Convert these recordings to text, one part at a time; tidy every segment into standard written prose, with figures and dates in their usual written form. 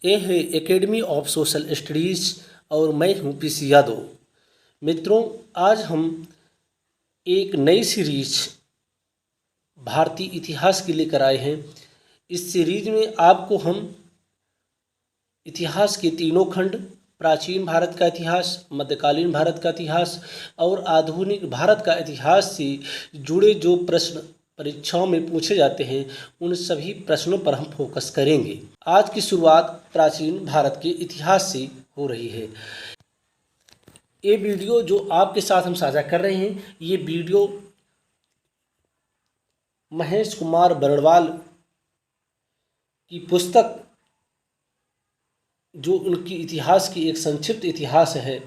ये है academy of social studies और मैं हूँ पीसी यादव। मित्रों, आज हम एक नई सीरीज भारतीय इतिहास की लेकर आए हैं। इस सीरीज में आपको हम इतिहास के तीनों खंड, प्राचीन भारत का इतिहास, मध्यकालीन भारत का इतिहास और आधुनिक भारत का इतिहास से जुड़े जो प्रश्न परीक्षाओं में पूछे जाते हैं, उन सभी प्रश्नों पर हम फोकस करेंगे। आज की शुरुआत प्राचीन भारत के इतिहास से हो रही है। ये वीडियो जो आपके साथ हम साझा कर रहे हैं, ये वीडियो महेश कुमार बरड़वाल की पुस्तक, जो उनकी इतिहास की एक संक्षिप्त इतिहास है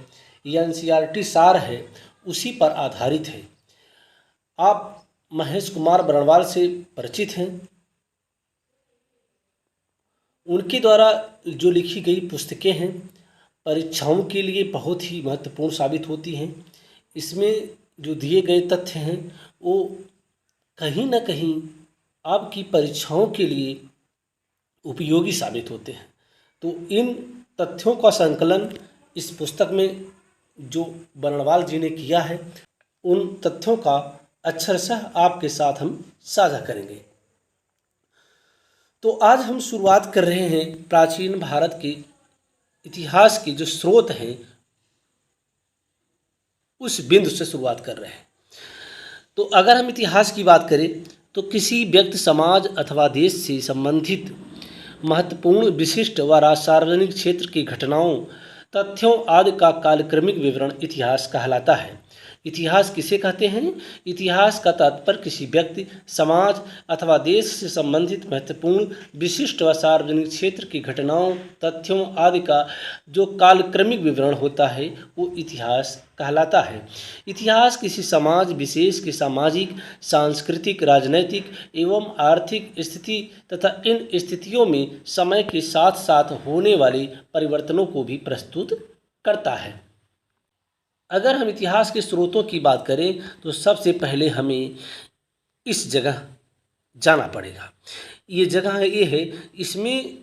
या एनसीईआरटी सार है, उसी पर आधारित है। आप महेश कुमार बरड़वाल से परिचित हैं। उनके द्वारा जो लिखी गई पुस्तकें हैं, परीक्षाओं के लिए बहुत ही महत्वपूर्ण साबित होती हैं। इसमें जो दिए गए तथ्य हैं, वो कहीं ना कहीं आपकी परीक्षाओं के लिए उपयोगी साबित होते हैं। तो इन तथ्यों का संकलन इस पुस्तक में जो बरड़वाल जी ने किया है, उन तथ्यों का अक्षरशः आपके साथ हम साझा करेंगे। तो आज हम शुरुआत कर रहे हैं प्राचीन भारत के इतिहास के जो स्रोत हैं, उस बिंदु से शुरुआत कर रहे हैं। तो अगर हम इतिहास की बात करें तो किसी व्यक्ति, समाज अथवा देश से संबंधित महत्वपूर्ण, विशिष्ट व सार्वजनिक क्षेत्र की घटनाओं, तथ्यों आदि का कालक्रमिक विवरण इतिहास कहलाता है। इतिहास किसे कहते हैं? इतिहास का तात्पर्य किसी व्यक्ति, समाज अथवा देश से संबंधित महत्वपूर्ण, विशिष्ट व सार्वजनिक क्षेत्र की घटनाओं, तथ्यों आदि का जो कालक्रमिक विवरण होता है, वो इतिहास कहलाता है। इतिहास किसी समाज विशेष की सामाजिक, सांस्कृतिक, राजनैतिक एवं आर्थिक स्थिति तथा इन स्थितियों में समय के साथ साथ होने वाले परिवर्तनों को भी प्रस्तुत करता है। अगर हम इतिहास के स्रोतों की बात करें तो सबसे पहले हमें इस जगह जाना पड़ेगा। ये जगह ये है, इसमें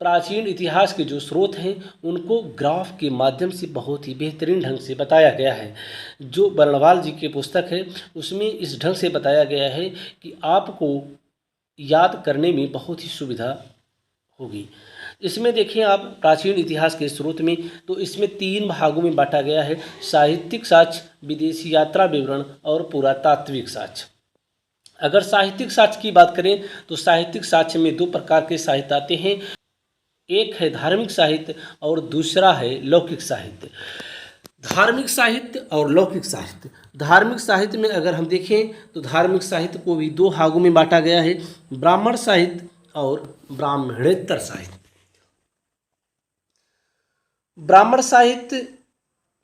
प्राचीन इतिहास के जो स्रोत हैं, उनको ग्राफ के माध्यम से बहुत ही बेहतरीन ढंग से बताया गया है। जो बरड़वाल जी की पुस्तक है, उसमें इस ढंग से बताया गया है कि आपको याद करने में बहुत ही सुविधा होगी। इसमें देखें आप प्राचीन इतिहास के स्रोत में, तो इसमें 3 भागों में बांटा गया है: साहित्यिक साक्ष्य, विदेशी यात्रा विवरण और पुरातात्विक साक्ष्य। अगर साहित्यिक साक्ष्य की बात करें तो साहित्यिक साक्ष्य में 2 प्रकार के साहित्य आते हैं। एक है धार्मिक साहित्य और दूसरा है लौकिक साहित्य। धार्मिक साहित्य और लौकिक साहित्य। धार्मिक साहित्य में अगर हम देखें तो धार्मिक साहित्य को भी 2 भागों में बांटा गया है: ब्राह्मण साहित्य और ब्राह्मणेतर साहित्य। ब्राह्मण साहित्य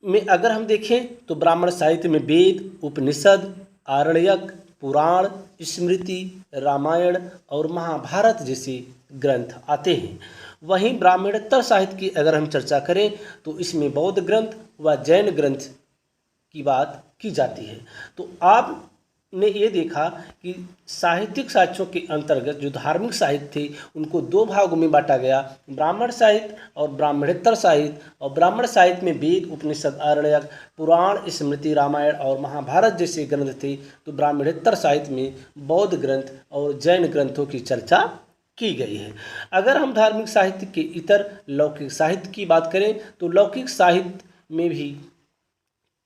में अगर हम देखें तो ब्राह्मण साहित्य में वेद, उपनिषद, आरण्यक, पुराण, स्मृति, रामायण और महाभारत जैसे ग्रंथ आते हैं। वहीं ब्राह्मणेतर साहित्य की अगर हम चर्चा करें तो इसमें बौद्ध ग्रंथ व जैन ग्रंथ की बात की जाती है। तो आपने ये देखा कि साहित्यिक साक्ष्यों के अंतर्गत जो धार्मिक साहित्य थे, उनको 2 भागों में बांटा गया: ब्राह्मण साहित्य और ब्राह्मणेतर साहित्य। और ब्राह्मण साहित्य में वेद, उपनिषद, आरण्यक, पुराण, स्मृति, रामायण और महाभारत जैसे ग्रंथ थे। तो ब्राह्मणेतर साहित्य में बौद्ध ग्रंथ और जैन ग्रंथों की चर्चा की गई है। अगर हम धार्मिक साहित्य के इतर लौकिक साहित्य की बात करें तो लौकिक साहित्य में भी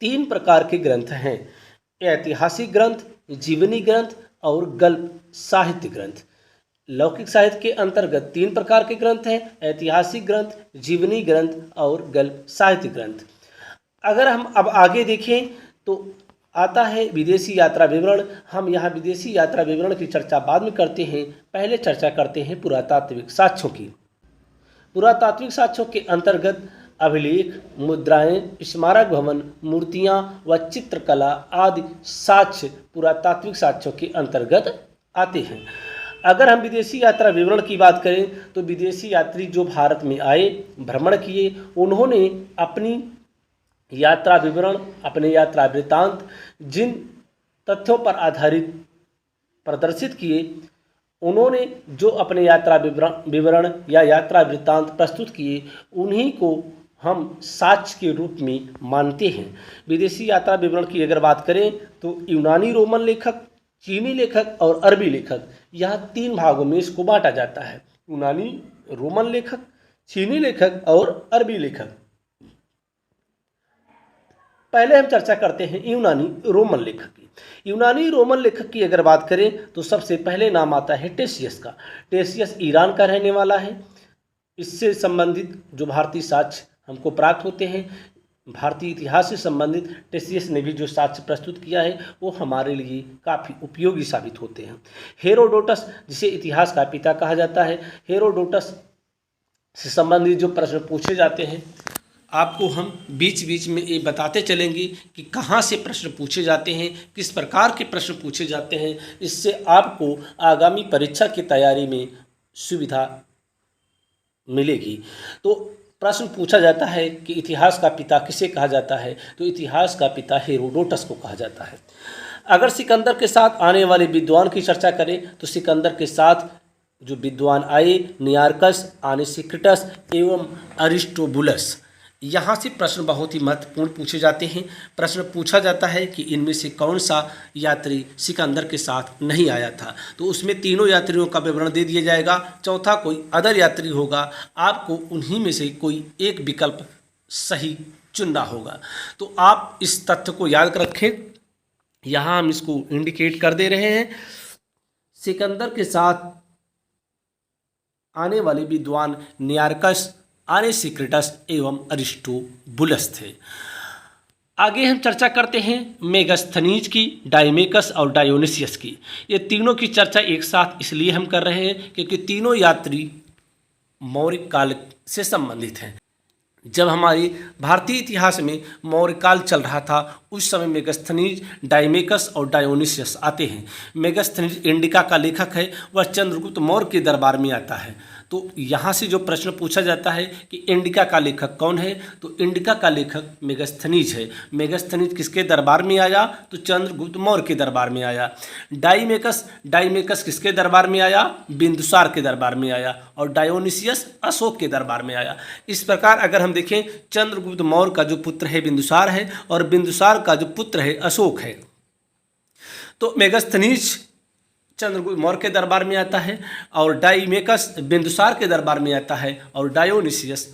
3 प्रकार के ग्रंथ हैं: ऐतिहासिक ग्रंथ, जीवनी ग्रंथ और गल्प साहित्य ग्रंथ। लौकिक साहित्य के अंतर्गत 3 प्रकार के ग्रंथ हैं: ऐतिहासिक ग्रंथ, जीवनी ग्रंथ और गल्प साहित्य ग्रंथ। अगर हम अब आगे देखें तो आता है विदेशी यात्रा विवरण। हम यहाँ विदेशी यात्रा विवरण की चर्चा बाद में करते हैं, पहले चर्चा करते हैं पुरातात्विक साक्ष्यों की। पुरातात्विक साक्ष्यों के अंतर्गत अभिलेख, मुद्राएं, स्मारक भवन, मूर्तियां व चित्रकला आदि साक्ष्य पुरातात्विक साक्ष्यों के अंतर्गत आते हैं। अगर हम विदेशी यात्रा विवरण की बात करें तो विदेशी यात्री जो भारत में आए, भ्रमण किए, उन्होंने अपनी यात्रा विवरण, अपने यात्रा वृत्तांत जिन तथ्यों पर आधारित प्रदर्शित किए, उन्होंने जो अपने यात्रा विवरण या यात्रा वृत्तांत प्रस्तुत किए उन्हीं को हम साक्ष्य के रूप में मानते हैं। विदेशी यात्रा विवरण की अगर बात करें तो यूनानी रोमन लेखक, चीनी लेखक और अरबी लेखक, यह 3 भागों में इसको बांटा जाता है। यूनानी रोमन लेखक, चीनी लेखक और अरबी लेखक। पहले हम चर्चा करते हैं यूनानी रोमन लेखक की। यूनानी रोमन लेखक की अगर बात करें तो सबसे पहले नाम आता है टेशियस का। टेशियस ईरान का रहने वाला है। इससे संबंधित जो भारतीय साक्ष्य हमको प्राप्त होते हैं, भारतीय इतिहास से संबंधित टेशियस ने भी जो साक्ष्य प्रस्तुत किया है वो हमारे लिए काफ़ी उपयोगी साबित होते हैं। हेरोडोटस, जिसे इतिहास का पिता कहा जाता है, हेरोडोटस से संबंधित जो प्रश्न पूछे जाते हैं आपको हम बीच बीच में ये बताते चलेंगे कि कहाँ से प्रश्न पूछे जाते हैं, किस प्रकार के प्रश्न पूछे जाते हैं। इससे आपको आगामी परीक्षा की तैयारी में सुविधा मिलेगी। तो प्रश्न पूछा जाता है कि इतिहास का पिता किसे कहा जाता है, तो इतिहास का पिता हेरोडोटस को कहा जाता है। अगर सिकंदर के साथ आने वाले विद्वान की चर्चा करें तो सिकंदर के साथ जो विद्वान आए, नियार्कस, आनेसिक्रिटस एवं अरिस्टोबुलस। यहाँ से प्रश्न बहुत ही महत्वपूर्ण पूछे जाते हैं। प्रश्न पूछा जाता है कि इनमें से कौन सा यात्री सिकंदर के साथ नहीं आया था, तो उसमें तीनों यात्रियों का विवरण दे दिया जाएगा। चौथा कोई अदर यात्री होगा, आपको उन्हीं में से कोई एक विकल्प सही चुनना होगा। तो आप इस तथ्य को याद रखें, यहाँ हम इसको इंडिकेट कर दे रहे हैं। सिकंदर के साथ आने वाले विद्वान नियार्कस, आनेसिक्रिटस एवं अरिस्टोबुलस थे। आगे हम चर्चा करते हैं मेगास्थनीज की, डायमेकस और डायोनिसियस की। ये तीनों की चर्चा एक साथ इसलिए हम कर रहे हैं क्योंकि तीनों यात्री मौर्य काल से संबंधित हैं। जब हमारी भारतीय इतिहास में मौर्य काल चल रहा था उस समय मेगास्थनीज, डायमेकस और डायोनिसियस आते हैं। मेगास्थनीज इंडिका का लेखक है, वह चंद्रगुप्त मौर्य के दरबार में आता है। तो यहाँ से जो प्रश्न पूछा जाता है कि इंडिका का लेखक कौन है, तो इंडिका का लेखक मेगास्थनीज है। मेगास्थनीज किसके दरबार में आया, तो चंद्रगुप्त मौर्य के दरबार में आया। डायमेकस, डायमेकस किसके दरबार में आया, बिंदुसार के दरबार में आया। और डायोनिसियस अशोक के दरबार में आया। इस प्रकार अगर हम देखें, चंद्रगुप्त मौर्य का जो पुत्र है बिंदुसार है और बिंदुसार का जो पुत्र है अशोक है। तो मेगास्थनीज चंद्रगुप्त मौर्य के दरबार में आता है और डायमेकस बिंदुसार के दरबार में आता है और डायोनिसियस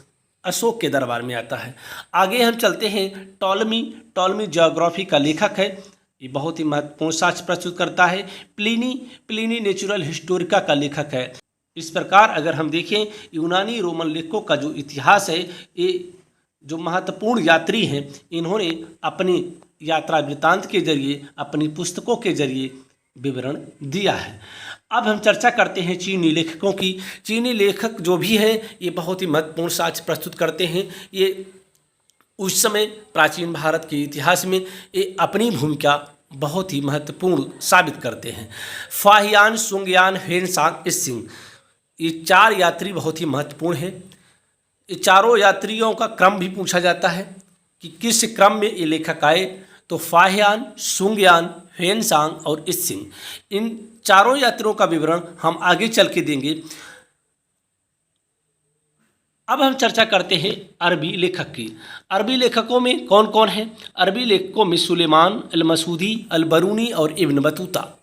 अशोक के दरबार में आता है। आगे हम चलते हैं टॉलमी। टॉलमी ज्योग्राफी का लेखक है, ये बहुत ही महत्वपूर्ण साक्ष्य प्रस्तुत करता है। प्लिनी नेचुरल हिस्टोरिका का लेखक है। इस प्रकार अगर हम देखें यूनानी रोमन लेखकों का जो इतिहास है, ये जो महत्वपूर्ण यात्री हैं इन्होंने अपनी यात्रा वृत्तांत के जरिए, अपनी पुस्तकों के जरिए विवरण दिया है। अब हम चर्चा करते हैं चीनी लेखकों की। चीनी लेखक जो भी हैं ये बहुत ही महत्वपूर्ण साक्ष्य प्रस्तुत करते हैं। ये उस समय प्राचीन भारत के इतिहास में ये अपनी भूमिका बहुत ही महत्वपूर्ण साबित करते हैं। फाहियान, सुंगयान, हेनसांग, इसिंग, ये 4 यात्री बहुत ही महत्वपूर्ण हैं। ये चारों यात्रियों का क्रम भी पूछा जाता है कि किस क्रम में ये लेखक आए, तो फाहियान, सुंगयान, हेनसांग और इसिंग, इन चारों यात्रियों का विवरण हम आगे चल के देंगे। अब हम चर्चा करते हैं अरबी लेखक की। अरबी लेखकों में कौन कौन है? अरबी लेखकों में सुलेमान, अल-मसूदी, अल-बरूनी और इब्न बतूता।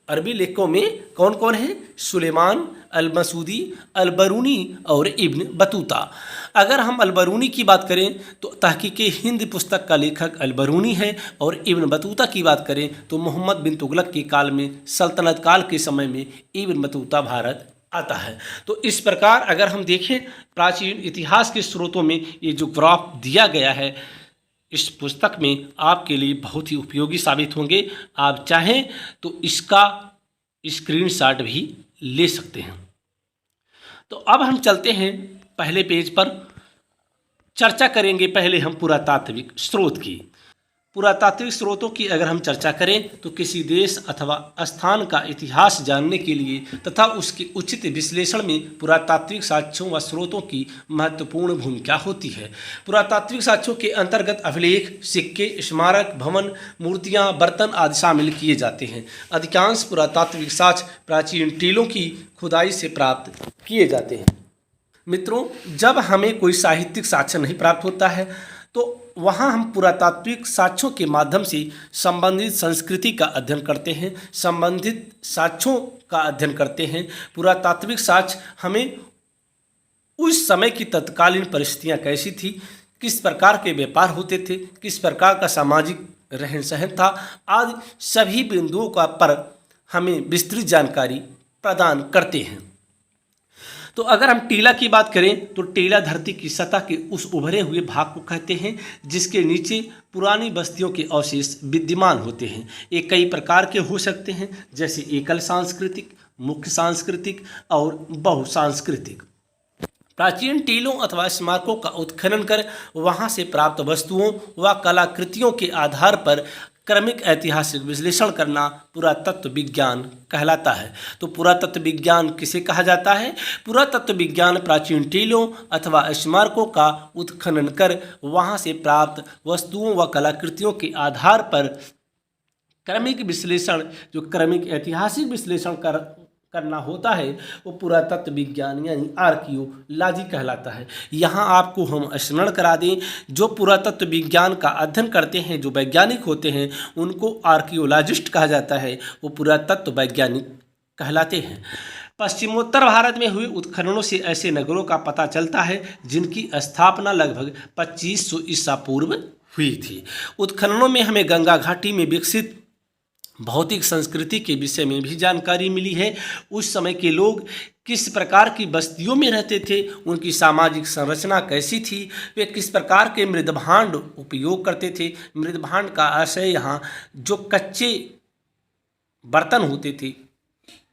अरबी लेखकों में कौन कौन है? सुलेमान, अल-मसूदी, अल-बरूनी और इब्न बतूता। अगर हम अल-बरूनी की बात करें तो तहकीक हिंद पुस्तक का लेखक अल-बरूनी है, और इब्न बतूता की बात करें तो मोहम्मद बिन तुगलक के काल में, सल्तनत काल के समय में इब्न बतूता भारत आता है। तो इस प्रकार अगर हम देखें प्राचीन इतिहास के स्रोतों में ये जो ग्राफ दिया गया है इस पुस्तक में आपके लिए बहुत ही उपयोगी साबित होंगे। आप चाहें तो इसका स्क्रीनशॉट भी ले सकते हैं। तो अब हम चलते हैं पहले पेज पर, चर्चा करेंगे पहले हम पुरातात्विक स्रोत की। पुरातात्विक स्रोतों की अगर हम चर्चा करें तो किसी देश अथवा स्थान का इतिहास जानने के लिए तथा उसके उचित विश्लेषण में पुरातात्विक साक्ष्यों व स्रोतों की महत्वपूर्ण भूमिका होती है। पुरातात्विक साक्ष्यों के अंतर्गत अभिलेख, सिक्के, स्मारक, भवन, मूर्तियाँ, बर्तन आदि शामिल किए जाते हैं। अधिकांश पुरातात्विक साक्ष्य प्राचीन टीलों की खुदाई से प्राप्त किए जाते हैं। मित्रों, जब हमें कोई साहित्यिक साक्ष्य नहीं प्राप्त होता है तो वहाँ हम पुरातात्विक साक्ष्यों के माध्यम से संबंधित संस्कृति का अध्ययन करते हैं, संबंधित साक्ष्यों का अध्ययन करते हैं। पुरातात्विक साक्ष्य हमें उस समय की तत्कालीन परिस्थितियाँ कैसी थी, किस प्रकार के व्यापार होते थे, किस प्रकार का सामाजिक रहन सहन था आदि सभी बिंदुओं का पर हमें विस्तृत जानकारी प्रदान करते हैं। तो अगर हम टीला की बात करें तो टीला धरती की सतह के उस उभरे हुए भाग को कहते हैं जिसके नीचे पुरानी बस्तियों के अवशेष विद्यमान होते हैं। ये कई प्रकार के हो सकते हैं, जैसे एकल सांस्कृतिक, मुख्य सांस्कृतिक और बहुसांस्कृतिक। प्राचीन टीलों अथवा स्मारकों का उत्खनन कर वहां से प्राप्त वस्तुओं व कलाकृतियों के आधार पर क्रमिक ऐतिहासिक विश्लेषण करना पुरातत्व विज्ञान कहलाता है। तो पुरातत्व विज्ञान किसे कहा जाता है? पुरातत्व विज्ञान प्राचीन टीलों अथवा स्मारकों का उत्खनन कर वहां से प्राप्त वस्तुओं व कलाकृतियों के आधार पर क्रमिक विश्लेषण, जो क्रमिक ऐतिहासिक विश्लेषण करना होता है वो पुरातत्व विज्ञान यानी आर्कियोलॉजी कहलाता है। यहाँ आपको हम स्मरण करा दें, जो पुरातत्व विज्ञान का अध्ययन करते हैं, जो वैज्ञानिक होते हैं, उनको आर्कियोलॉजिस्ट कहा जाता है, वो पुरातत्व वैज्ञानिक कहलाते हैं। पश्चिमोत्तर भारत में हुए उत्खननों से ऐसे नगरों का पता चलता है जिनकी स्थापना लगभग 2500 ईसा पूर्व हुई थी। उत्खननों में हमें गंगा घाटी में विकसित भौतिक संस्कृति के विषय में भी जानकारी मिली है। उस समय के लोग किस प्रकार की बस्तियों में रहते थे, उनकी सामाजिक संरचना कैसी थी, वे किस प्रकार के मृदभांड उपयोग करते थे। मृदभांड का आशय यहाँ जो कच्चे बर्तन होते थे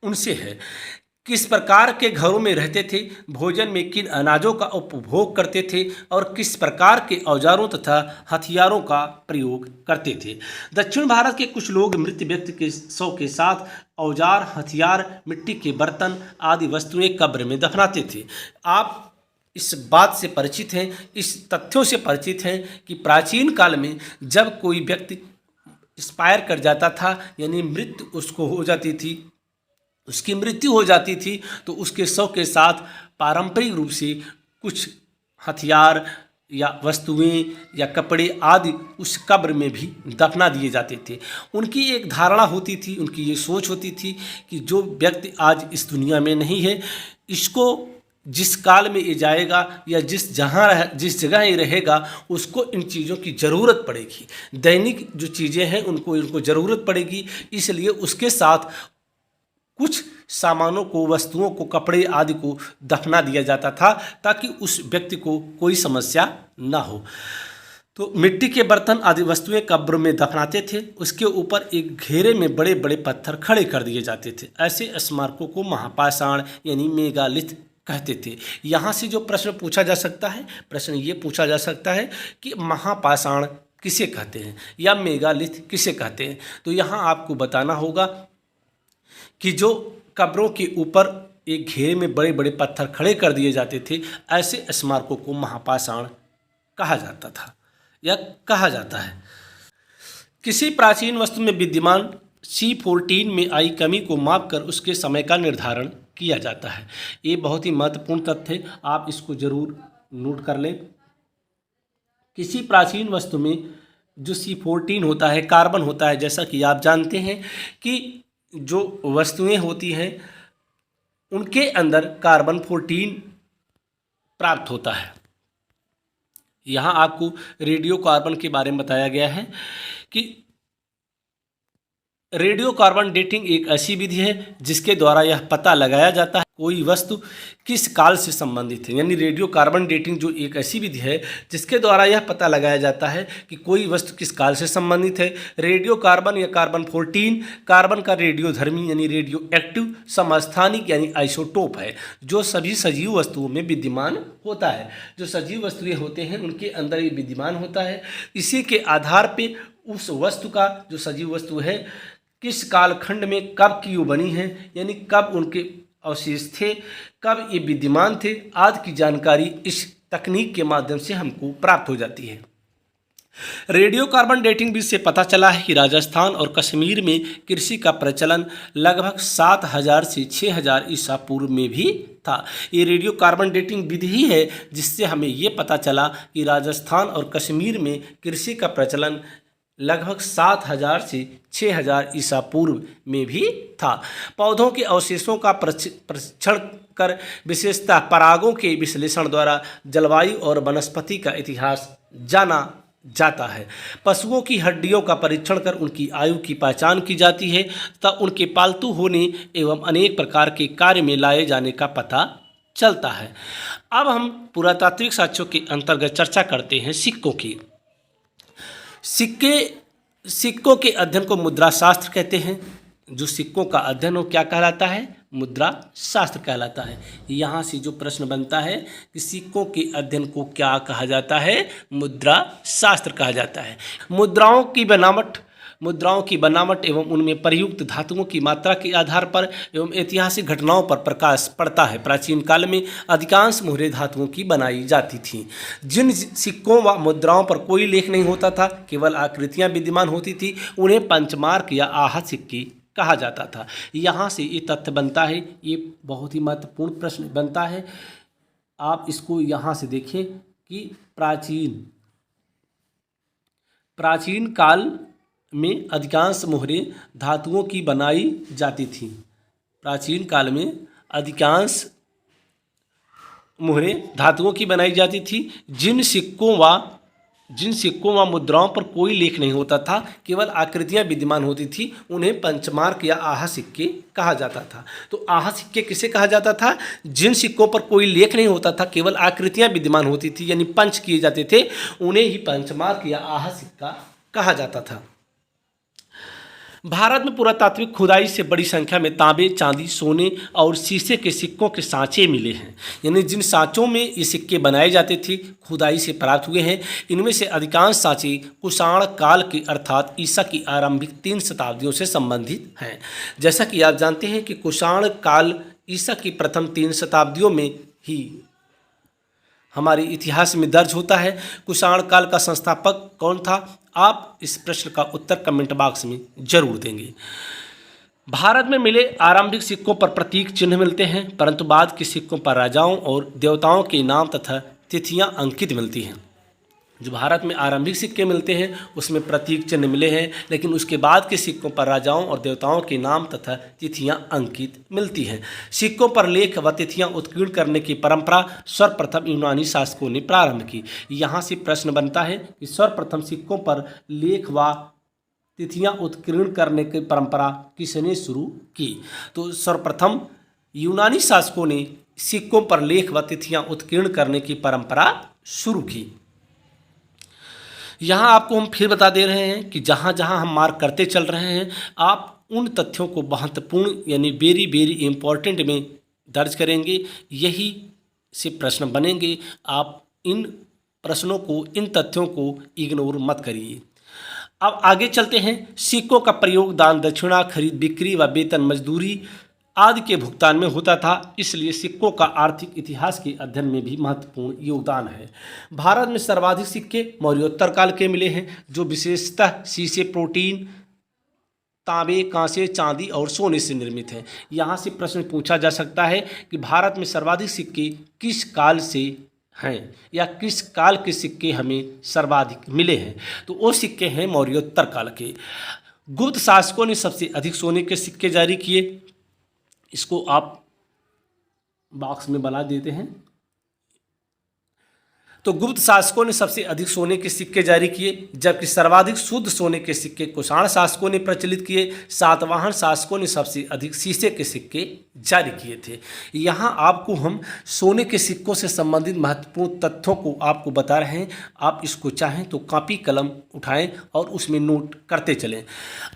उनसे है। किस प्रकार के घरों में रहते थे, भोजन में किन अनाजों का उपभोग करते थे और किस प्रकार के औजारों तथा हथियारों का प्रयोग करते थे। दक्षिण भारत के कुछ लोग मृत व्यक्ति के शव के साथ औजार, हथियार, मिट्टी के बर्तन आदि वस्तुएं कब्र में दफनाते थे। आप इस बात से परिचित हैं, इस तथ्यों से परिचित हैं कि प्राचीन काल में जब कोई व्यक्ति एक्सपायर कर जाता था, यानी मृत्यु उसको हो जाती थी, उसकी मृत्यु हो जाती थी, तो उसके शव के साथ पारंपरिक रूप से कुछ हथियार या वस्तुएं या कपड़े आदि उस कब्र में भी दफना दिए जाते थे। उनकी एक धारणा होती थी, उनकी ये सोच होती थी कि जो व्यक्ति आज इस दुनिया में नहीं है, इसको जिस काल में ये जाएगा या जिस जगह ये रहेगा, उसको इन चीज़ों की ज़रूरत पड़ेगी। दैनिक जो चीज़ें हैं उनको ज़रूरत पड़ेगी, इसलिए उसके साथ कुछ सामानों को, वस्तुओं को, कपड़े आदि को दफना दिया जाता था ताकि उस व्यक्ति को कोई समस्या ना हो। तो मिट्टी के बर्तन आदि वस्तुएं कब्र में दफनाते थे, उसके ऊपर एक घेरे में बड़े बड़े पत्थर खड़े कर दिए जाते थे। ऐसे स्मारकों को महापाषाण यानी मेगालिथ कहते थे। यहाँ से जो प्रश्न पूछा जा सकता है, प्रश्न ये पूछा जा सकता है कि महापाषाण किसे कहते हैं या मेगालिथ किसे कहते हैं। तो यहाँ आपको बताना होगा कि जो कब्रों के ऊपर एक घेरे में बड़े बड़े पत्थर खड़े कर दिए जाते थे, ऐसे स्मारकों को महापाषाण कहा जाता था या कहा जाता है। किसी प्राचीन वस्तु में विद्यमान C14 में आई कमी को मापकर उसके समय का निर्धारण किया जाता है। ये बहुत ही महत्वपूर्ण तथ्य है, आप इसको जरूर नोट कर लें। किसी प्राचीन वस्तु में जो C14 होता है, कार्बन होता है, जैसा कि आप जानते हैं कि जो वस्तुएं होती हैं उनके अंदर कार्बन 14 प्राप्त होता है। यहाँ आपको रेडियो कार्बन के बारे में बताया गया है कि रेडियो कार्बन डेटिंग एक ऐसी विधि है जिसके द्वारा यह पता लगाया जाता है कोई वस्तु किस काल से संबंधित है। यानी रेडियो कार्बन डेटिंग जो एक ऐसी विधि है जिसके द्वारा यह पता लगाया जाता है कि कोई वस्तु किस काल से संबंधित है। रेडियो कार्बन या कार्बन 14 कार्बन का रेडियोधर्मी यानी रेडियो एक्टिव समस्थानिक यानी आइसोटोप है जो सभी सजीव वस्तुओं में विद्यमान होता है। जो सजीव वस्तुएं होते हैं उनके अंदर ये विद्यमान होता है। इसी के आधार पर उस वस्तु का, जो सजीव वस्तु है, किस कालखंड में कब की वो बनी है, यानी कब उनके अवशेष थे, कब ये विद्यमान थे, आदि की जानकारी इस तकनीक के माध्यम से हमको प्राप्त हो जाती है। रेडियो कार्बन डेटिंग विधि से पता चला है कि राजस्थान और कश्मीर में कृषि का प्रचलन लगभग 7000 से 6000 ईसा पूर्व में भी था। ये रेडियो कार्बन डेटिंग विधि ही है जिससे हमें ये पता चला कि राजस्थान और कश्मीर में कृषि का प्रचलन लगभग 7000 से 6000 ईसा पूर्व में भी था। पौधों के अवशेषों का परीक्षण कर विशेषतः परागों के विश्लेषण द्वारा जलवायु और वनस्पति का इतिहास जाना जाता है। पशुओं की हड्डियों का परीक्षण कर उनकी आयु की पहचान की जाती है तथा उनके पालतू होने एवं अनेक प्रकार के कार्य में लाए जाने का पता चलता है। अब हम पुरातात्विक साक्ष्यों के अंतर्गत चर्चा करते हैं सिक्कों की। सिक्कों के अध्ययन को मुद्रा शास्त्र कहते हैं। जो सिक्कों का अध्ययन हो क्या कहलाता है? मुद्रा शास्त्र कहलाता है। यहाँ से जो प्रश्न बनता है कि सिक्कों के अध्ययन को क्या कहा जाता है? मुद्रा शास्त्र कहा जाता है। मुद्राओं की बनावट एवं उनमें प्रयुक्त धातुओं की मात्रा के आधार पर एवं ऐतिहासिक घटनाओं पर प्रकाश पड़ता है। प्राचीन काल में अधिकांश मुहरें धातुओं की बनाई जाती थीं। जिन सिक्कों व मुद्राओं पर कोई लेख नहीं होता था, केवल आकृतियां विद्यमान होती थी, उन्हें पंचमार्क या आहत सिक्के कहा जाता था। यहाँ से ये तथ्य बनता है, ये बहुत ही महत्वपूर्ण प्रश्न बनता है। आप इसको यहाँ से देखें कि प्राचीन काल में अधिकांश मुहरें धातुओं की बनाई जाती थीं। प्राचीन काल में अधिकांश मुहरें धातुओं की बनाई जाती थी। जिन सिक्कों व मुद्राओं पर कोई लेख नहीं होता था, केवल आकृतियां विद्यमान होती थी, उन्हें पंचमार्क या आहा सिक्के कहा जाता था। तो आहा सिक्के किसे कहा जाता था? जिन सिक्कों पर कोई लेख नहीं होता था, केवल आकृतियां विद्यमान होती थी, यानी पंच किए जाते थे, उन्हें ही पंचमार्क या आहा सिक्का कहा जाता था। भारत में पुरातात्विक खुदाई से बड़ी संख्या में तांबे, चांदी, सोने और शीशे के सिक्कों के सांचे मिले हैं। यानी जिन सांचों में ये सिक्के बनाए जाते थे, खुदाई से प्राप्त हुए हैं। इनमें से अधिकांश सांचे कुषाण काल के अर्थात ईसा की आरंभिक 3 शताब्दियों से संबंधित हैं। जैसा कि आप जानते हैं कि कुषाण काल ईसा की प्रथम 3 शताब्दियों में ही हमारे इतिहास में दर्ज होता है। कुषाण काल का संस्थापक कौन था? आप इस प्रश्न का उत्तर कमेंट बॉक्स में जरूर देंगे। भारत में मिले आरंभिक सिक्कों पर प्रतीक चिन्ह मिलते हैं, परंतु बाद के सिक्कों पर राजाओं और देवताओं के नाम तथा तिथियां अंकित मिलती हैं। जो भारत में आरंभिक सिक्के मिलते हैं उसमें प्रतीक चिन्ह मिले हैं, लेकिन उसके बाद के सिक्कों पर राजाओं और देवताओं के नाम तथा तिथियां अंकित मिलती हैं। सिक्कों पर लेख व तिथियां उत्कीर्ण करने की परंपरा सर्वप्रथम यूनानी शासकों ने प्रारंभ की। यहाँ से प्रश्न बनता है कि सर्वप्रथम सिक्कों पर लेख व तिथियां उत्कीर्ण करने की परंपरा किसने शुरू की? तो सर्वप्रथम यूनानी शासकों ने सिक्कों पर लेख व तिथियां उत्कीर्ण करने की परंपरा शुरू की। यहाँ आपको हम फिर बता दे रहे हैं कि जहाँ जहाँ हम मार्क करते चल रहे हैं, आप उन तथ्यों को महत्वपूर्ण यानी वेरी वेरी इम्पॉर्टेंट में दर्ज करेंगे। यही से प्रश्न बनेंगे। आप इन प्रश्नों को, इन तथ्यों को इग्नोर मत करिए। अब आगे चलते हैं। सिक्कों का प्रयोग दान दक्षिणा, खरीद बिक्री व वेतन मजदूरी आदि के भुगतान में होता था, इसलिए सिक्कों का आर्थिक इतिहास के अध्ययन में भी महत्वपूर्ण योगदान है। भारत में सर्वाधिक सिक्के मौर्योत्तर काल के मिले हैं, जो विशेषतः शीशे, प्रोटीन, तांबे, कांसे, चांदी और सोने से निर्मित हैं। यहाँ से प्रश्न पूछा जा सकता है कि भारत में सर्वाधिक सिक्के किस काल से हैं या किस काल के सिक्के हमें सर्वाधिक मिले हैं? तो वो सिक्के हैं मौर्योत्तर काल के। गुप्त शासकों ने सबसे अधिक सोने के सिक्के जारी किए। इसको आप बॉक्स में बना देते हैं। तो गुप्त शासकों ने सबसे अधिक सोने के सिक्के जारी किए, जबकि सर्वाधिक शुद्ध सोने के सिक्के कुषाण शासकों ने प्रचलित किए। सातवाहन शासकों ने सबसे अधिक शीशे के सिक्के जारी किए थे। यहाँ आपको हम सोने के सिक्कों से संबंधित महत्वपूर्ण तथ्यों को आपको बता रहे हैं। आप इसको चाहें तो कॉपी कलम उठाएं और उसमें नोट करते चलें।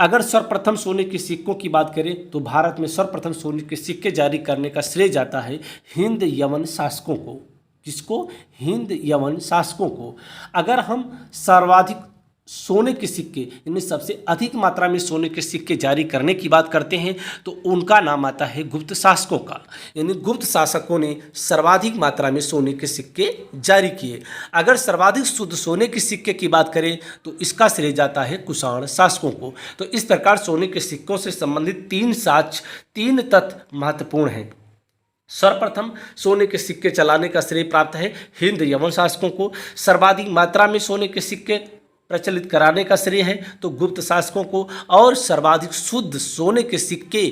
अगर सर्वप्रथम सोने के सिक्कों की बात करें तो भारत में सर्वप्रथम सोने के सिक्के जारी करने का श्रेय जाता है हिंद यवन शासकों को। किसको? हिंद यवन शासकों को। अगर हम सर्वाधिक सोने के सिक्के, इनमें सबसे अधिक मात्रा में सोने के सिक्के जारी करने की बात करते हैं तो उनका नाम आता है गुप्त शासकों का। यानी गुप्त शासकों ने सर्वाधिक मात्रा में सोने के सिक्के जारी किए। अगर सर्वाधिक शुद्ध सोने के सिक्के की बात करें तो इसका श्रेय जाता है कुषाण शासकों को। तो इस प्रकार सोने के सिक्कों से संबंधित तीन तथ्य महत्वपूर्ण हैं। सर्वप्रथम सोने के सिक्के चलाने का श्रेय प्राप्त है हिंद यवन शासकों को। सर्वाधिक मात्रा में सोने के सिक्के प्रचलित कराने का श्रेय है तो गुप्त शासकों को, और सर्वाधिक शुद्ध सोने के सिक्के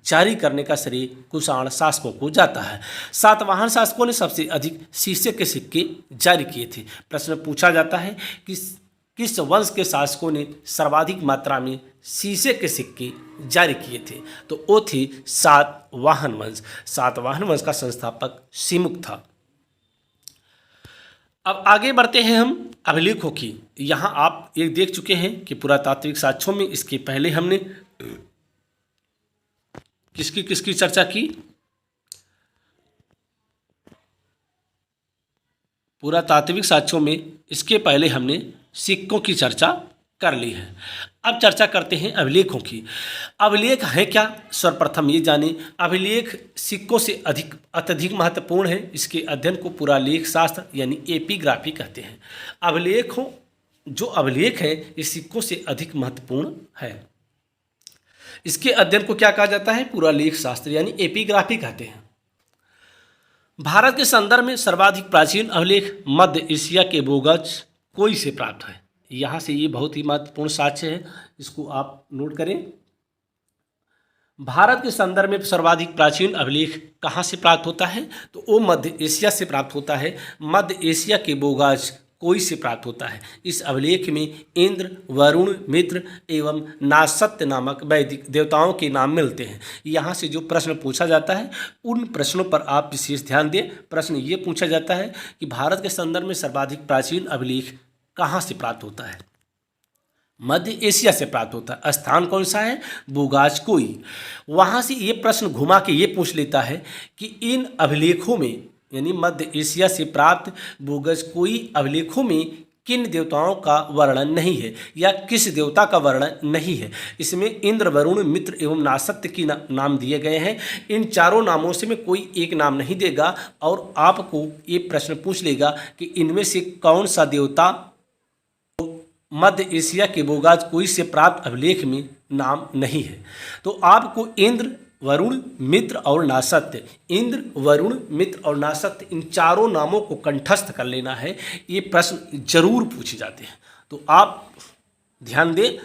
जारी करने का श्रेय कुषाण शासकों को जाता है। सातवाहन शासकों ने सबसे अधिक शीशे के सिक्के जारी किए थे। प्रश्न पूछा जाता है कि किस वंश के शासकों ने सर्वाधिक मात्रा में शीशे के सिक्के जारी किए थे? तो वो थे सातवाहन वंश। सातवाहन वंश का संस्थापक सिमुक था। अब आगे बढ़ते हैं हम अभिलेखों की। यहाँ आप एक देख चुके हैं कि पुरातात्विक साक्ष्यों में इसके पहले हमने किसकी चर्चा की? पुरातात्विक साक्ष्यों में इसके पहले हमने सिक्कों की चर्चा कर ली है। अब चर्चा करते हैं अभिलेखों की। अभिलेख है क्या? सर्वप्रथम ये जाने, अभिलेख सिक्कों से अत्यधिक महत्वपूर्ण है। इसके अध्ययन को पुरालेख शास्त्र यानी एपिग्राफी कहते हैं। जो अभिलेख है ये सिक्कों से अधिक महत्वपूर्ण है। इसके अध्ययन को क्या कहा जाता है? पुरालेख शास्त्र यानी एपिग्राफी कहते हैं। भारत के संदर्भ में सर्वाधिक प्राचीन अभिलेख मध्य एशिया के बोगज कोई से प्राप्त है। यहाँ से ये बहुत ही महत्वपूर्ण साक्ष्य है, इसको आप नोट करें। भारत के संदर्भ में सर्वाधिक प्राचीन अभिलेख कहाँ से प्राप्त होता है? तो वो मध्य एशिया से प्राप्त होता है। मध्य एशिया के बोगाज कोई से प्राप्त होता है। इस अभिलेख में इंद्र, वरुण, मित्र एवं नासत्य नामक वैदिक देवताओं के नाम मिलते हैं। यहाँ से जो प्रश्न पूछा जाता है उन प्रश्नों पर आप विशेष ध्यान दें। प्रश्न ये पूछा जाता है कि भारत के संदर्भ में सर्वाधिक प्राचीन अभिलेख कहाँ से प्राप्त होता है? मध्य एशिया से प्राप्त होता है। स्थान कौन सा है? बोगाज कोई। वहाँ से ये प्रश्न घुमा के ये पूछ लेता है कि इन अभिलेखों में यानी मध्य एशिया से प्राप्त बोगज कोई अभिलेखों में किन देवताओं का वर्णन नहीं है या किस देवता का वर्णन नहीं है। इसमें इंद्र, वरुण, मित्र एवं नासत्य की नाम दिए गए हैं। इन चारों नामों से में कोई एक नाम नहीं देगा और आपको ये प्रश्न पूछ लेगा कि इनमें से कौन सा देवता मध्य एशिया के बोगाज कोई से प्राप्त अभिलेख में नाम नहीं है। तो आपको इंद्र, वरुण, मित्र और नासत्य, इंद्र, वरुण, मित्र और नासत्य, इन चारों नामों को कंठस्थ कर लेना है। ये प्रश्न जरूर पूछे जाते हैं, तो आप ध्यान दें।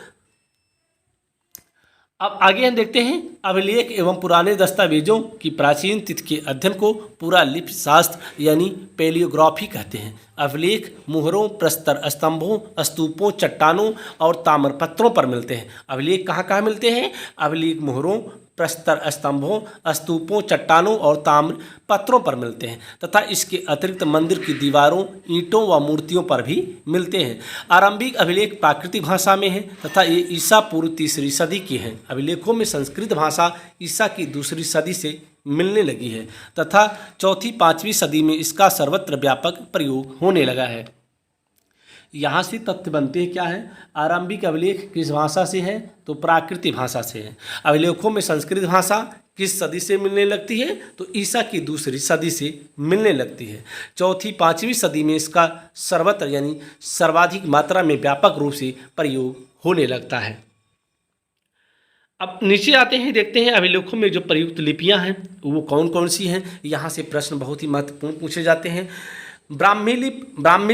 अब आगे हम देखते हैं अभिलेख एवं पुराने दस्तावेजों की प्राचीन तिथि के अध्ययन को पुरालिपि शास्त्र यानी पैलियोग्राफी कहते हैं। अभिलेख मुहरों, प्रस्तर स्तंभों, स्तूपों, चट्टानों और ताम्रपत्रों पर मिलते हैं। अभिलेख कहाँ कहाँ मिलते हैं? अभिलेख मुहरों, प्रस्तर स्तंभों, स्तूपों, चट्टानों और ताम्र पत्रों पर मिलते हैं तथा इसके अतिरिक्त मंदिर की दीवारों, ईंटों व मूर्तियों पर भी मिलते हैं। आरंभिक अभिलेख प्राकृतिक भाषा में है तथा ये ईसा पूर्व 3री सदी के हैं। अभिलेखों में संस्कृत भाषा ईसा की 2री सदी से मिलने लगी है तथा 4वीं-5वीं सदी में इसका सर्वत्र व्यापक प्रयोग होने लगा है। यहाँ से तथ्य बनते हैं क्या है? आरंभिक अभिलेख किस भाषा से है? तो प्राकृतिक भाषा से है। अभिलेखों में संस्कृत भाषा किस सदी से मिलने लगती है? तो ईसा की 2री सदी से मिलने लगती है। 4वीं-5वीं सदी में इसका सर्वत्र यानी सर्वाधिक मात्रा में व्यापक रूप से प्रयोग होने लगता है। अब नीचे आते हैं, देखते हैं अभिलेखों में जो प्रयुक्त लिपियाँ हैं वो कौन कौन सी हैं। यहाँ से प्रश्न बहुत ही महत्वपूर्ण पूछे जाते हैं। ब्राह्मी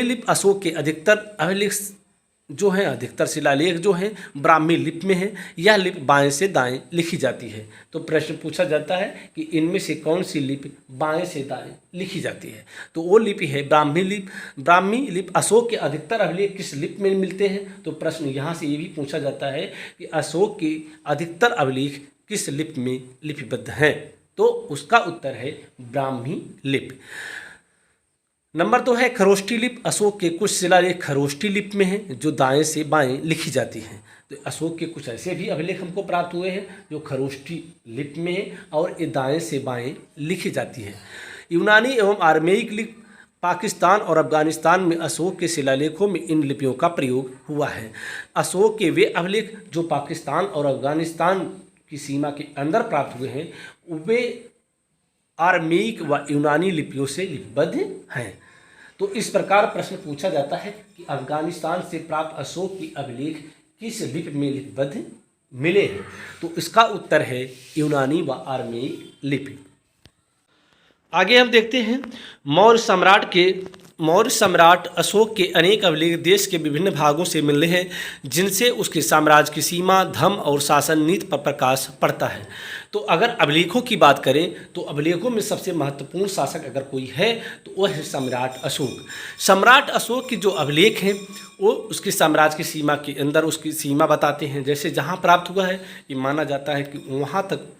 लिपि अशोक के अधिकतर अभिलेख जो हैं अधिकतर शिलालेख जो हैं ब्राह्मी लिपि में है। यह लिपि बाएं से दाएं लिखी जाती है। तो प्रश्न पूछा जाता है कि इनमें से कौन सी लिपि बाएं से दाएं लिखी जाती है। तो वो लिपि है ब्राह्मी लिपि। ब्राह्मी लिपि। अशोक के अधिकतर अभिलेख किस लिपि में मिलते हैं? तो प्रश्न यहाँ से ये भी पूछा जाता है कि अशोक के अधिकतर अभिलेख किस लिपि में लिपिबद्ध हैं? तो उसका उत्तर है ब्राह्मी लिपि। नंबर 2 है खरोष्ठी लिपि। अशोक के कुछ शिलालेख खरोष्ठी लिपि में हैं जो दाएं से बाएं लिखी जाती हैं। तो अशोक के कुछ ऐसे भी अभिलेख हमको प्राप्त हुए हैं जो खरोष्ठी लिपि में हैं और ये दाएं से बाएं लिखी जाती है। यूनानी एवं आर्मेयिक लिपि। पाकिस्तान और अफगानिस्तान में अशोक के शिलालेखों में इन लिपियों का प्रयोग हुआ है। अशोक के वे अभिलेख जो पाकिस्तान और अफगानिस्तान की सीमा के अंदर प्राप्त हुए हैं वे आर्मेयिक व यूनानी लिपियों से लिपिबद्ध हैं। तो इस प्रकार प्रश्न पूछा जाता है कि अफगानिस्तान से प्राप्त अशोक की अभिलेख किस लिपि में लिपिबद्ध मिले हैं? तो इसका उत्तर है यूनानी व आर्मेयिक लिपि। आगे हम देखते हैं मौर्य सम्राट अशोक के अनेक अभिलेख देश के विभिन्न भागों से मिले हैं जिनसे उसके साम्राज्य की सीमा, धर्म और शासन नीति पर प्रकाश पड़ता है। तो अगर अभिलेखों की बात करें तो अभिलेखों में सबसे महत्वपूर्ण शासक अगर कोई है तो वह है सम्राट अशोक। सम्राट अशोक के जो अभिलेख हैं वो उसके साम्राज्य की सीमा के अंदर उसकी सीमा बताते हैं। जैसे जहाँ प्राप्त हुआ है ये माना जाता है कि वहाँ तक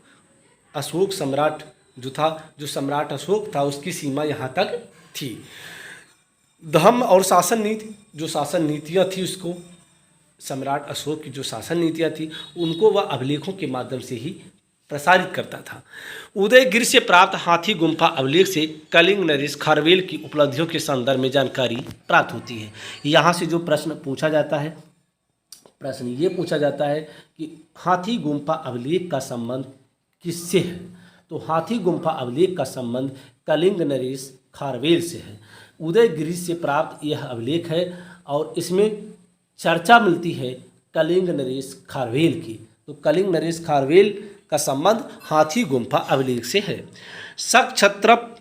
अशोक सम्राट जो सम्राट अशोक था उसकी सीमा यहाँ तक थी। धर्म और शासन नीति, जो शासन नीतियाँ थी उसको सम्राट अशोक की जो शासन नीतियाँ थी उनको वह अभिलेखों के माध्यम से ही प्रसारित करता था। उदयगिरि से प्राप्त हाथी गुम्फा अभिलेख से कलिंग, नरेश, खारवेल की उपलब्धियों के संदर्भ में जानकारी प्राप्त होती है। यहाँ से जो प्रश्न पूछा जाता है, प्रश्न ये पूछा जाता है कि हाथी गुम्फा अभिलेख का संबंध किससे है? तो हाथी गुम्फा अभिलेख का संबंध कलिंग, नरेश, खारवेल से है। उदयगिरि से प्राप्त यह अभिलेख है और इसमें चर्चा मिलती है कलिंग, नरेश, खारवेल की। तो कलिंग, नरेश, खारवेल का संबंध हाथी गुम्फा अभिलेख से है। शक क्षत्रप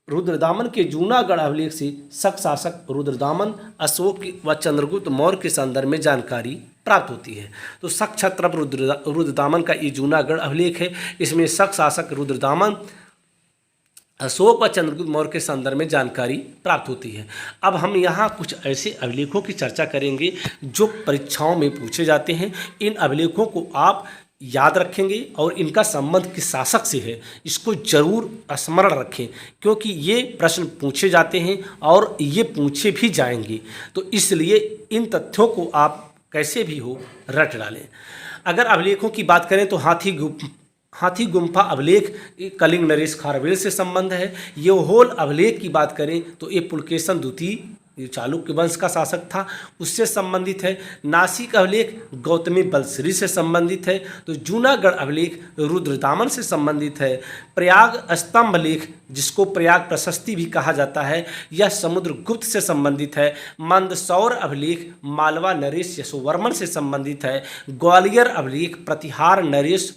रुद्रदामन के जूनागढ़ अभिलेख से शक शासक रुद्रदामन, अशोक व चंद्रगुप्त मौर्य के संदर्भ में जानकारी प्राप्त होती है। तो शक क्षत्रप रुद्रदामन का ये जूनागढ़ अभिलेख है। इसमें शक शासक रुद्रदामन, अशोक व चंद्रगुप्त मौर्य के संदर्भ में जानकारी प्राप्त होती है। अब हम यहाँ कुछ ऐसे अभिलेखों की चर्चा करेंगे जो परीक्षाओं में पूछे जाते हैं। इन अभिलेखों को आप याद रखेंगे और इनका संबंध किस शासक से है इसको जरूर स्मरण रखें, क्योंकि ये प्रश्न पूछे जाते हैं और ये पूछे भी जाएंगे। तो इसलिए इन तथ्यों को आप कैसे भी हो रट डालें। अगर अभिलेखों की बात करें तो हाथी गुम्फा अभिलेख कलिंग, नरेश, खारवेल से संबंध है। यहोल अभिलेख की बात करें तो ये पुलकेशन द्वितीय चालुक्य वंश का शासक था उससे संबंधित है। नासिक अभिलेख गौतमी बलश्री से संबंधित है। तो जूनागढ़ अभिलेख रुद्रदामन से संबंधित है। प्रयाग स्तंभ लेख जिसको प्रयाग प्रशस्ति भी कहा जाता है यह समुद्रगुप्त से संबंधित है। मंदसौर अभिलेख मालवा नरेश यशोवर्मन से संबंधित है। ग्वालियर अभिलेख प्रतिहार नरेश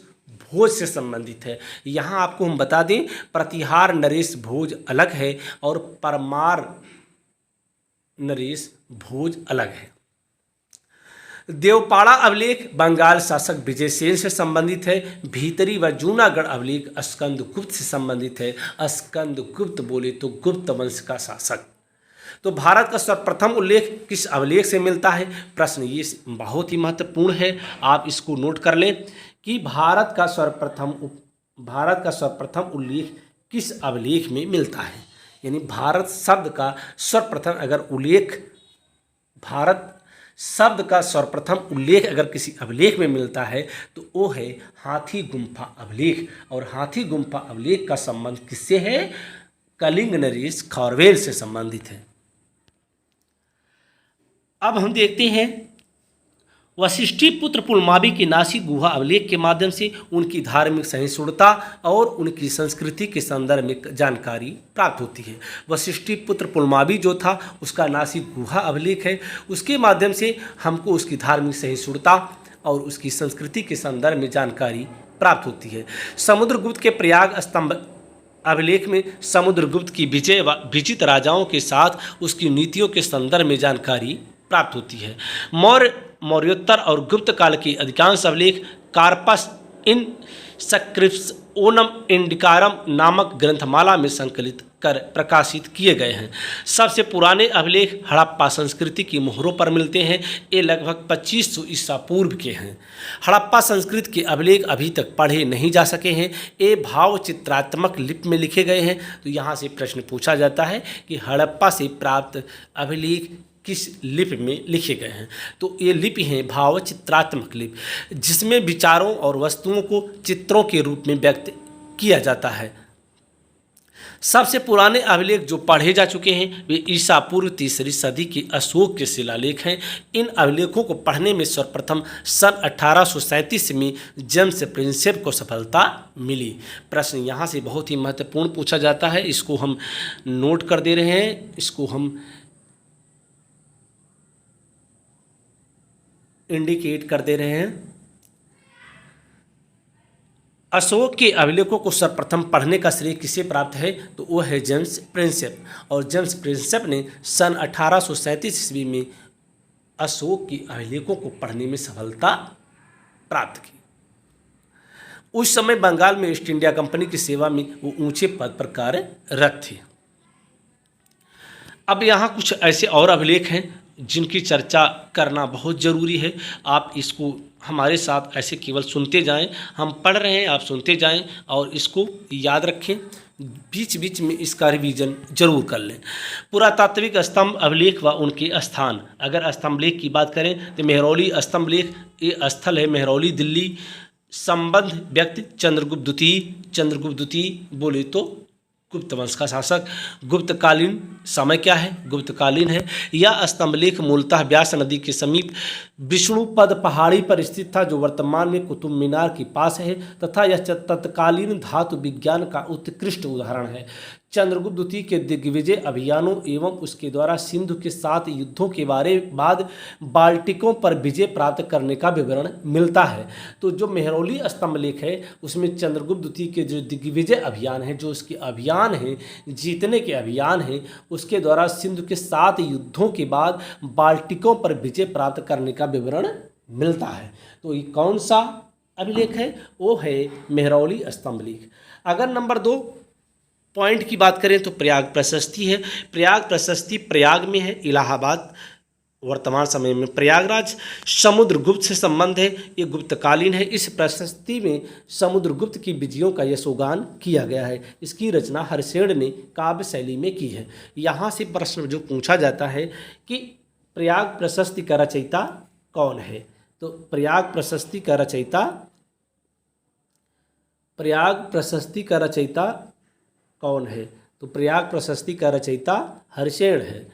भोज से संबंधित है। यहाँ आपको हम बता दें प्रतिहार नरेश भोज अलग है और परमार नरेश भोज अलग है। देवपाड़ा अभिलेख बंगाल शासक विजयसेन से संबंधित है। भीतरी व जूनागढ़ अभिलेख स्कंदगुप्त से संबंधित है। स्कंदगुप्त बोले तो गुप्त वंश का शासक। तो भारत का सर्वप्रथम उल्लेख किस अभिलेख से मिलता है? प्रश्न ये बहुत ही महत्वपूर्ण है, आप इसको नोट कर लें कि भारत का सर्वप्रथम उल्लेख किस अभिलेख में मिलता है। यानी भारत शब्द का सर्वप्रथम उल्लेख अगर किसी अभिलेख में मिलता है तो वो है हाथी गुम्फा अभिलेख। और हाथी गुम्फा अभिलेख का संबंध किससे है? कलिंग, नरेश, खारवेल से संबंधित है। अब हम देखते हैं वशिष्ठी पुत्र पुलमावी के नासिक गुहा अभिलेख के माध्यम से उनकी धार्मिक सहिष्णुता और उनकी संस्कृति के संदर्भ में जानकारी प्राप्त होती है। वशिष्ठी पुत्र पुलमावी जो था उसका नासिक गुहा अभिलेख है। उसके माध्यम से हमको उसकी धार्मिक सहिष्णुता और उसकी संस्कृति के संदर्भ में जानकारी प्राप्त होती है। समुद्रगुप्त के प्रयाग स्तंभ अभिलेख में समुद्रगुप्त की विजित राजाओं के साथ उसकी नीतियों के संदर्भ में जानकारी प्राप्त होती है। मौर्योत्तर और गुप्त काल के अधिकांश अभिलेख कार्पस इनस्क्रिप्ट्स ओनम इंडिकारम नामक ग्रंथमाला में संकलित कर प्रकाशित किए गए हैं। सबसे पुराने अभिलेख हड़प्पा संस्कृति की मोहरों पर मिलते हैं। ये लगभग 2500 ईसा पूर्व के हैं। हड़प्पा संस्कृति के अभिलेख अभी तक पढ़े नहीं जा सके हैं। ये भाव चित्रात्मक लिपि में लिखे गए हैं। तो यहाँ से प्रश्न पूछा जाता है कि हड़प्पा से प्राप्त अभिलेख किस लिपि में लिखे गए हैं। तो ये लिपि है भाव चित्रात्मक लिपि, जिसमें विचारों और वस्तुओं को चित्रों के रूप में व्यक्त किया जाता है। सबसे पुराने अभिलेख जो पढ़े जा चुके हैं वे ईसा पूर्व 3री सदी के अशोक के शिलालेख हैं। इन अभिलेखों को पढ़ने में सर्वप्रथम सन 1837 में जेम्स प्रिंसेप को सफलता मिली। प्रश्न यहाँ से बहुत ही महत्वपूर्ण पूछा जाता है, इसको हम नोट कर दे रहे हैं, इसको हम इंडिकेट कर दे रहे हैं। अशोक के अभिलेखों को सर्वप्रथम पढ़ने का श्रेय किसे प्राप्त है, तो वो है जेम्स प्रिंसेप। और जेम्स प्रिंसेप ने सन 1837 ईस्वी में अशोक के अभिलेखों को पढ़ने में सफलता प्राप्त की। उस समय बंगाल में ईस्ट इंडिया कंपनी की सेवा में वो ऊंचे पद पर कार्यरत थे। अब यहाँ कुछ ऐसे और अभिलेख हैं जिनकी चर्चा करना बहुत ज़रूरी है। आप इसको हमारे साथ ऐसे केवल सुनते जाएं, हम पढ़ रहे हैं, आप सुनते जाएं और इसको याद रखें। बीच बीच में इसका रिवीजन जरूर कर लें। पुरातात्विक स्तंभ अभिलेख व उनके स्थान। अगर स्तंभ लेख की बात करें तो मेहरौली स्तंभ लेख, ये स्थल है मेहरौली, दिल्ली। संबंध व्यक्ति चंद्रगुप्त द्वितीय। चंद्रगुप्त द्वितीय बोले तो गुप्त वंश का शासक। गुप्तकालीन समय क्या है, गुप्तकालीन है। यह स्तंभलेख मूलतः व्यास नदी के समीप विष्णुपद पहाड़ी पर स्थित था, जो वर्तमान में कुतुब मीनार के पास है, तथा यह तत्कालीन धातु विज्ञान का उत्कृष्ट उदाहरण है। चंद्रगुप्त द्वितीय के दिग्विजय अभियानों एवं उसके द्वारा सिंधु के 7 युद्धों के बाद बाल्टिकों पर विजय प्राप्त करने का विवरण मिलता है। तो जो मेहरौली स्तंभलेख है उसमें चंद्रगुप्त द्वितीय के जो दिग्विजय अभियान है, जो उसके अभियान हैं, जीतने के अभियान हैं, उसके द्वारा सिंधु के 7 युद्धों के बाद बाल्टिकों पर विजय प्राप्त करने का विवरण मिलता है। तो ये कौन सा अभिलेख है, वो है मेहरौली स्तंभलेख। अगर नंबर 2 पॉइंट की बात करें तो प्रयाग प्रशस्ति है। प्रयाग प्रशस्ति प्रयाग में है, इलाहाबाद वर्तमान समय में प्रयागराज। समुद्रगुप्त से संबंध है, ये गुप्तकालीन है। इस प्रशस्ति में समुद्रगुप्त की विजयों का यशोगान किया गया है। इसकी रचना हर्षेण ने काव्य शैली में की है। यहाँ से प्रश्न जो पूछा जाता है कि प्रयाग प्रशस्ति का रचयिता कौन है, तो प्रयाग प्रशस्ति का रचयिता कौन है, तो प्रयाग प्रशस्ति का रचयिता हर्षेण है।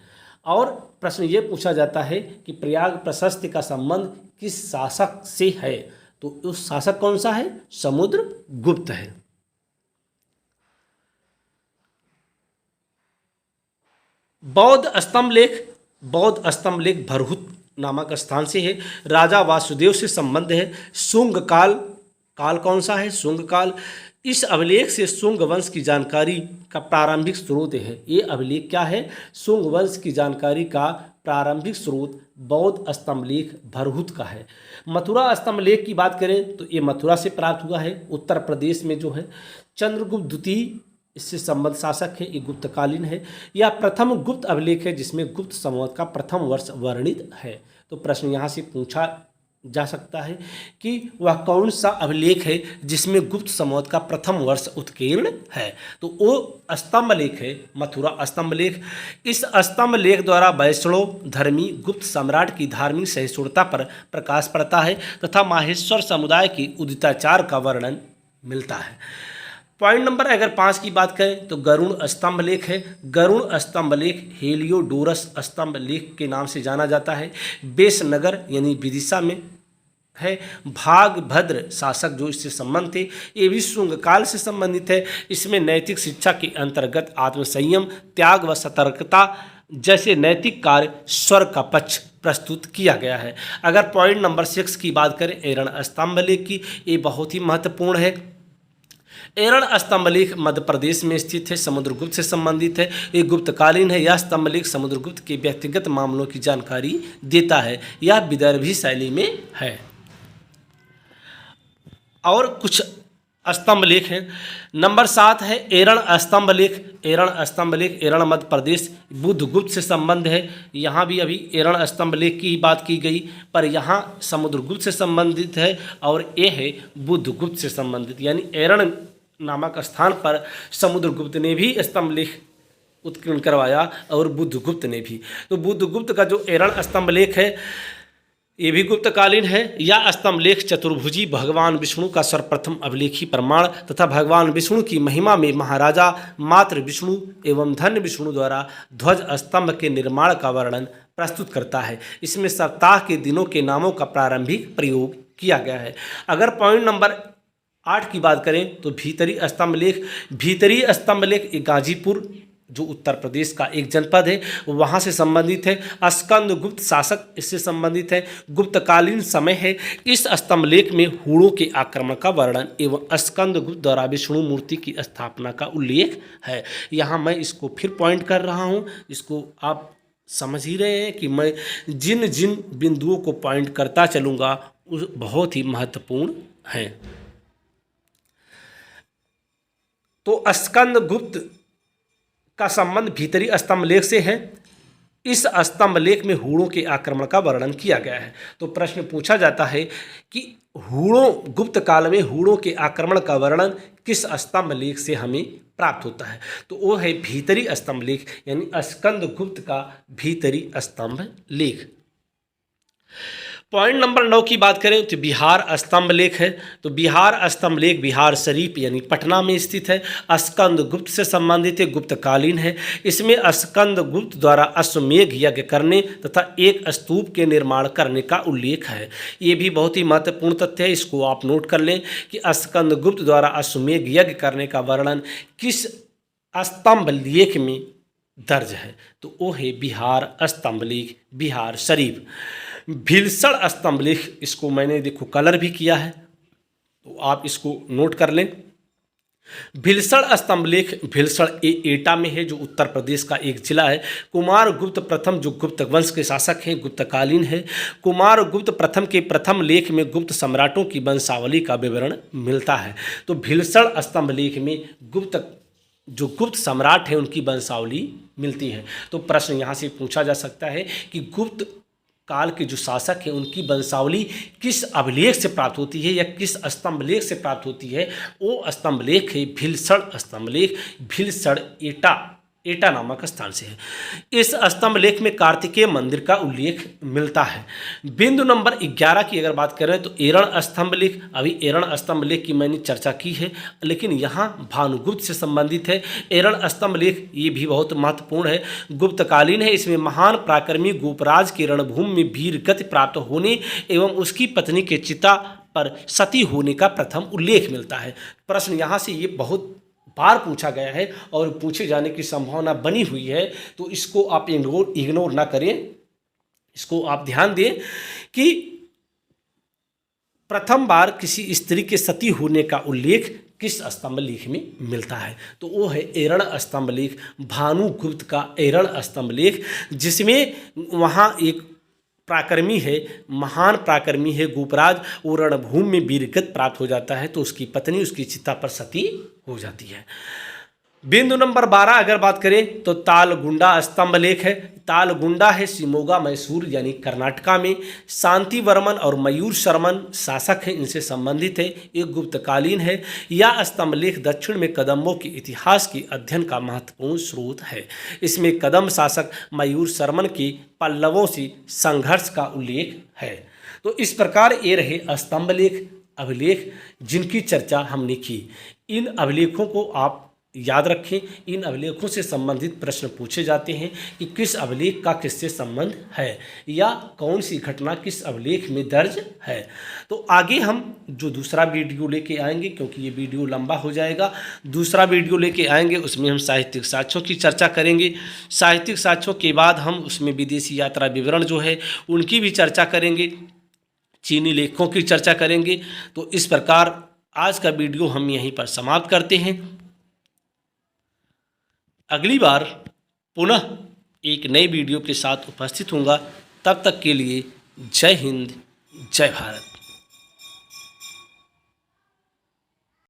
और प्रश्न ये पूछा जाता है कि प्रयाग प्रशस्ति का संबंध किस शासक से है, तो उस शासक कौन सा है, समुद्रगुप्त है। बौद्ध स्तंभ लेख भरहुत नामक स्थान से है। राजा वासुदेव से संबंध है। शुंग काल कौन सा है, शुंग काल। इस अभिलेख से शुंग वंश की जानकारी का प्रारंभिक स्रोत है। ये अभिलेख क्या है, शुंग वंश की जानकारी का प्रारंभिक स्रोत बौद्ध स्तंभलेख भरहुत का है। मथुरा स्तंभलेख की बात करें तो ये मथुरा से प्राप्त हुआ है, उत्तर प्रदेश में जो है। चंद्रगुप्त द्वितीय इससे संबद्ध शासक है, ये गुप्तकालीन है। यह प्रथम गुप्त अभिलेख है जिसमें गुप्त संवत का प्रथम वर्ष वर्णित है। तो प्रश्न यहाँ से पूछा जा सकता है कि वह कौन सा अभिलेख है जिसमें गुप्त संवत का प्रथम वर्ष उत्कीर्ण है, तो वो स्तंभलेख है, मथुरा स्तंभलेख। इस स्तंभलेख द्वारा वैष्णव धर्मी गुप्त सम्राट की धार्मिक सहिष्णुता पर प्रकाश पड़ता है तथा माहेश्वर समुदाय की उदिताचार का वर्णन मिलता है। पॉइंट नंबर अगर 5 की बात करें तो गरुड़ स्तंभलेख है। गरुड़ स्तंभलेख हेलियोडोरस स्तंभलेख के नाम से जाना जाता है। बेसनगर यानी विदिशा में है। भागभद्र शासक जो इससे संबंध थे, ये भी शुंग काल से संबंधित है। इसमें नैतिक शिक्षा के अंतर्गत आत्मसंयम, त्याग व सतर्कता जैसे नैतिक कार्य स्वर्ग का पक्ष प्रस्तुत किया गया है। अगर पॉइंट नंबर 6 की बात करें एरण स्तंभलेख की, ये बहुत ही महत्वपूर्ण है। एरण स्तंभलेख मध्य प्रदेश में स्थित है, समुद्रगुप्त से संबंधित है, ये गुप्तकालीन है। यह स्तंभलेख समुद्रगुप्त के व्यक्तिगत मामलों की जानकारी देता है। यह विदर्भी शैली में है। और कुछ स्तंभलेख हैं। नंबर 7 है एरण स्तंभलेख। एरण स्तंभलेख, एरण मध्य प्रदेश, बुद्धगुप्त से संबंध है। यहाँ भी अभी एरण स्तंभलेख की बात की गई, पर यहाँ समुद्रगुप्त से संबंधित है और ये है बुद्धगुप्त से संबंधित, यानी एरण नामक स्थान पर समुद्रगुप्त ने भी स्तंभलेख उत्कीर्ण करवाया और बुद्धगुप्त ने भी। तो बुद्धगुप्त का जो एरण स्तंभलेख है ये भी गुप्तकालीन है। यह स्तंभलेख चतुर्भुजी भगवान विष्णु का सर्वप्रथम अभिलेखी प्रमाण तथा भगवान विष्णु की महिमा में महाराजा मातृ विष्णु एवं धन्य विष्णु द्वारा ध्वज स्तंभ के निर्माण का वर्णन प्रस्तुत करता है। इसमें सप्ताह के दिनों के नामों का प्रारंभिक प्रयोग किया गया है। अगर पॉइंट नंबर 8 की बात करें तो भीतरी स्तंभलेख। भीतरी स्तंभलेख गाजीपुर जो उत्तर प्रदेश का एक जनपद है वहाँ से संबंधित है। स्कंदगुप्त शासक इससे संबंधित है, गुप्तकालीन समय है। इस स्तंभलेख में हूणों के आक्रमण का वर्णन एवं स्कंदगुप्त द्वारा विष्णु मूर्ति की स्थापना का उल्लेख है। यहाँ मैं इसको फिर पॉइंट कर रहा हूँ, इसको आप समझ ही रहे हैं कि मैं जिन जिन बिंदुओं को पॉइंट करता चलूँगा उस बहुत ही महत्वपूर्ण हैं। तो स्कंदगुप्त का संबंध भीतरी स्तंभलेख से है। इस स्तंभलेख में हूणों के आक्रमण का वर्णन किया गया है। तो प्रश्न पूछा जाता है कि हूणों, गुप्त काल में हूणों के आक्रमण का वर्णन किस स्तंभलेख से हमें प्राप्त होता है? तो वो है भीतरी स्तंभलेख, यानी स्कंदगुप्त का भीतरी स्तंभलेख। पॉइंट नंबर 9 की बात करें तो बिहार स्तंभलेख है। तो बिहार स्तंभलेख बिहार शरीफ यानी पटना में स्थित है। स्कंदगुप्त से संबंधित है, गुप्तकालीन है। इसमें स्कंदगुप्त द्वारा अश्वमेध यज्ञ करने तथा एक स्तूप के निर्माण करने का उल्लेख है। ये भी बहुत ही महत्वपूर्ण तथ्य है, इसको आप नोट कर लें कि स्कंदगुप्त द्वारा अश्वमेध यज्ञ करने का वर्णन किस स्तंभलेख में दर्ज है? तो वो है बिहार स्तंभलेख बिहार शरीफ। भीलसड़ स्तंभलेख, इसको मैंने देखो कलर भी किया है तो आप इसको नोट कर लें। भीलसड़ स्तंभलेख भीलसड़ एटा में है जो उत्तर प्रदेश का एक जिला है। कुमार गुप्त प्रथम जो गुप्त वंश के शासक हैं, गुप्तकालीन है। कुमार गुप्त प्रथम के प्रथम लेख में गुप्त सम्राटों की वंशावली का विवरण मिलता है। तो भीलसड़ स्तंभलेख में जो गुप्त सम्राट हैं उनकी वंशावली मिलती है। तो प्रश्न यहाँ से पूछा जा सकता है कि गुप्त काल के जो शासक हैं उनकी वंशावली किस अभिलेख से प्राप्त होती है या किस स्तंभलेख से प्राप्त होती है? वो स्तंभलेख है भीलसड़ स्तंभलेख, भीलसड़ एटा नामक स्थान से है। इस स्तंभलेख में कार्तिकेय मंदिर का उल्लेख मिलता है। बिंदु नंबर 11 की अगर बात करें तो एरण स्तंभलेख, अभी एरण स्तंभलेख की मैंने चर्चा की है लेकिन यहाँ भानुगुप्त से संबंधित है। एरण स्तंभलेख ये भी बहुत महत्वपूर्ण है, गुप्तकालीन है। इसमें महान पराक्रमी गोपराज के रणभूमि में वीर गति प्राप्त होने एवं उसकी पत्नी के चिता पर सती होने का प्रथम उल्लेख मिलता है। प्रश्न यहाँ से ये बहुत बार पूछा गया है और पूछे जाने की संभावना बनी हुई है, तो इसको आप इग्नोर ना करें, इसको आप ध्यान दें कि प्रथम बार किसी स्त्री के सती होने का उल्लेख किस स्तंभलेख में मिलता है? तो वो है एरण स्तंभलेख, भानुगुप्त का एरण स्तंभलेख, जिसमें वहाँ एक पराक्रमी है, महान पराक्रमी है गोपराज, वो रणभूमि में वीरगति प्राप्त हो जाता है तो उसकी पत्नी उसकी चिता पर सती हो जाती है। बिंदु नंबर 12 अगर बात करें तो तालगुंडा स्तंभलेख है। तालगुंडा है शिमोगा मैसूर यानी कर्नाटका में। शांतिवर्मन और मयूर शर्मन शासक हैं, इनसे संबंधित है, एक गुप्तकालीन है। यह स्तंभलेख दक्षिण में कदम्बों के इतिहास के अध्ययन का महत्वपूर्ण स्रोत है। इसमें कदम्ब शासक मयूर शर्मन के पल्लवों से संघर्ष का उल्लेख है। तो इस प्रकार ये रहे स्तंभलेख अभिलेख जिनकी चर्चा हमने की। इन अभिलेखों को आप याद रखें, इन अभिलेखों से संबंधित प्रश्न पूछे जाते हैं कि किस अभिलेख का किससे संबंध है या कौन सी घटना किस अभिलेख में दर्ज है। तो आगे हम जो दूसरा वीडियो लेके आएंगे, क्योंकि ये वीडियो लंबा हो जाएगा, दूसरा वीडियो लेके आएंगे उसमें हम साहित्यिक साक्ष्यों की चर्चा करेंगे। साहित्यिक साक्ष्यों के बाद हम उसमें विदेशी यात्रा विवरण जो है उनकी भी चर्चा करेंगे, चीनी लेखकों की चर्चा करेंगे। तो इस प्रकार आज का वीडियो हम यहीं पर समाप्त करते हैं। अगली बार पुनः एक नई वीडियो के साथ उपस्थित होऊंगा। तब तक के लिए जय हिंद, जय भारत।